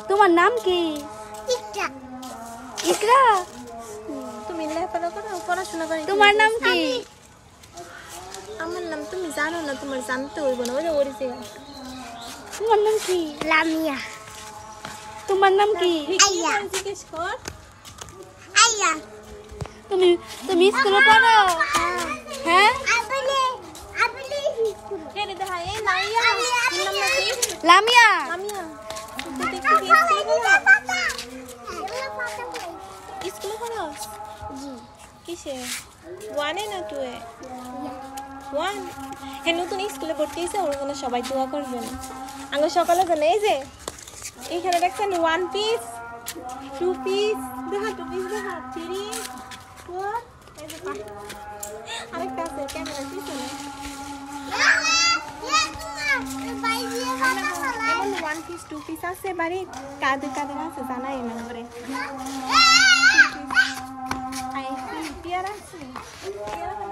তোমার নাম কি? ইকরা। ইকরা, তুমি লেখাপড়া করো, পড়াশোনা করো। তোমার নাম কি? আমার নাম তুমি জানো না, তোমার জানতে হইব না, ওই ওরিছে। তোমার নাম কি? লামিয়া। তোমার নাম কি? আইয়া। জিজ্ঞেস কর। আইয়া। তুমি তুমি স্কুলে পড়ো? হ্যাঁ, আপনি কে রে দেখা এই লাইয়া, তোমার নাম কি? লামিয়া। লামিয়া। তুই দেখি কি স্কুলে পড়ো? জি। কিসে? 1 এ না 2 এ? 1। হ্যাঁ, নতুন স্কুলে ভর্তি হয়েছে, ওর জন্য সবাই দোয়া করবেন। আগে সকালে জানে এই যে এইখানে দেখছেন 1 পিস 2 পিস দেখা 2 পিস দেখা 3 4 এই যে আরেকটা আছে ক্যামেরা পিছনে এমন 1 পিস 2 পিস আছে বাড়ি কাদের কাদের আছে জানাই না করে আই পেয়ারা আছে পেয়ারা